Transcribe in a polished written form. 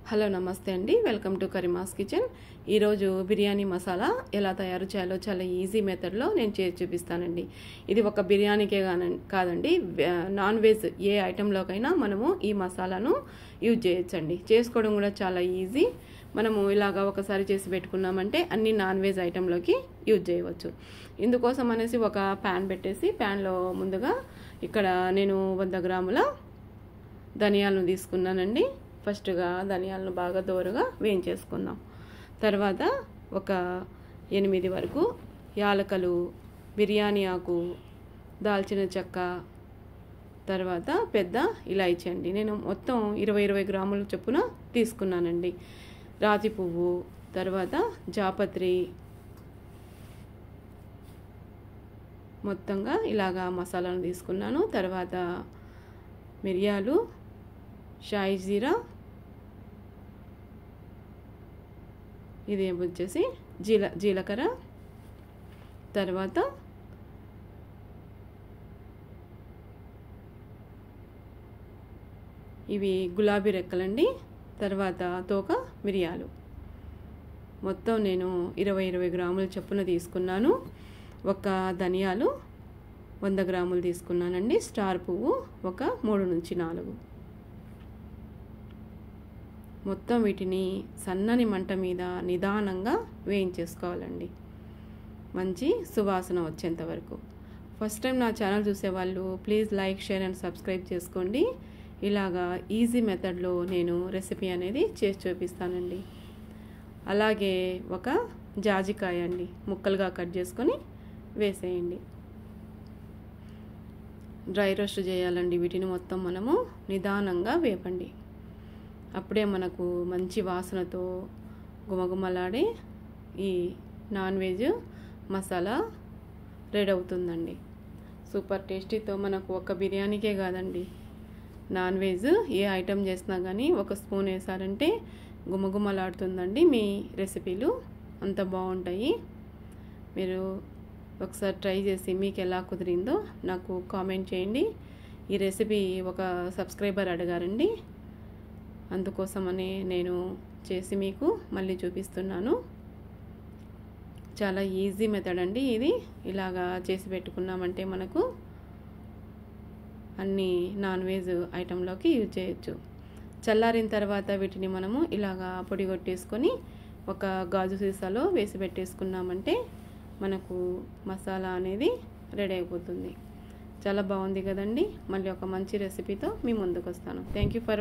Hello నమస్తే అండి, welcome to కరీమాస్ kitchen. ఈరోజు బిర్యానీ మసాలా ఎలా తయారు చేయాలో చాలా ఈజీ మెథడ్లో నేను చేసి చూపిస్తానండి. ఇది ఒక బిర్యానీకే కాదండి, నాన్ వెజ్ ఏ ఐటెంలోకైనా మనము ఈ మసాలాను యూజ్ చేయొచ్చండి. చేసుకోవడం కూడా చాలా ఈజీ. మనము ఇలాగా ఒకసారి చేసి పెట్టుకున్నామంటే అన్ని నాన్ వెజ్ ఐటెంలోకి యూజ్ చేయవచ్చు. ఇందుకోసం అనేసి ఒక ప్యాన్ పెట్టేసి ప్యాన్లో ముందుగా ఇక్కడ నేను 100 గ్రాముల ధనియాలను తీసుకున్నానండి. ఫస్ట్గా ధనియాలను బాగా దోరగా వేయించేసుకుందాం. తర్వాత ఒక 8 వరకు యాలకలు, బిర్యానీ ఆకు, దాల్చిన చెక్క, తర్వాత పెద్ద ఇలాచీ అండి. నేను మొత్తం 20 గ్రాముల చొప్పున తీసుకున్నానండి. రాతి పువ్వు, తర్వాత జాపత్రి, మొత్తంగా ఇలాగా మసాలాను తీసుకున్నాను. తర్వాత మిరియాలు, షాయి జీరా, ఇది వచ్చేసి జీలకర్ర, తర్వాత ఇవి గులాబీ రెక్కలండి, తర్వాత తోక మిరియాలు. మొత్తం నేను 20 గ్రాముల చొప్పున తీసుకున్నాను. ఒక ధనియాలు 100 గ్రాములు తీసుకున్నానండి. స్టార్ పువ్వు ఒక 3 నుంచి 4. మొత్తం వీటిని సన్నని మంట మీద నిదానంగా వేయించేసుకోవాలండి, మంచి సువాసన వచ్చేంత వరకు. ఫస్ట్ టైం నా ఛానల్ చూసేవాళ్ళు please like, share and subscribe చేసుకోండి. ఇలాగా ఈజీ మెథడ్లో నేను రెసిపీ అనేది చేసి చూపిస్తానండి. అలాగే ఒక జాజికాయ అండి, ముక్కలుగా కట్ చేసుకొని వేసేయండి. డ్రై రోస్ట్ చేయాలండి. వీటిని మొత్తం మనము నిదానంగా వేపండి. అప్పుడే మనకు మంచి వాసనతో గుమగుమలాడే ఈ నాన్ వెజ్ మసాలా రెడీ అవుతుందండి. సూపర్ టేస్టీతో మనకు ఒక బిర్యానీకే కాదండి, నాన్ వెజ్ ఏ ఐటెం చేసినా కానీ ఒక స్పూన్ వేసారంటే గుమగుమలాడుతుందండి. మీ రెసిపీలు అంత బాగుంటాయి. మీరు ఒకసారి ట్రై చేసి మీకు ఎలా కుదిరిందో నాకు కామెంట్ చేయండి. ఈ రెసిపీ ఒక సబ్స్క్రైబర్ అడిగారండి, అందుకోసమని నేను చేసి మీకు మళ్ళీ చూపిస్తున్నాను. చాలా ఈజీ మెథడ్ అండి ఇది. ఇలాగా చేసి పెట్టుకున్నామంటే మనకు అన్ని నాన్ వెజ్ ఐటెంలోకి యూజ్ చేయొచ్చు. చల్లారిన తర్వాత వీటిని మనము ఇలాగా పొడి కొట్టేసుకొని ఒక గాజు సీసాలో వేసి పెట్టేసుకున్నామంటే మనకు మసాలా అనేది రెడీ అయిపోతుంది. చాలా బాగుంది కదండి. మళ్ళీ ఒక మంచి రెసిపీతో మీ ముందుకు వస్తాను. Thank you for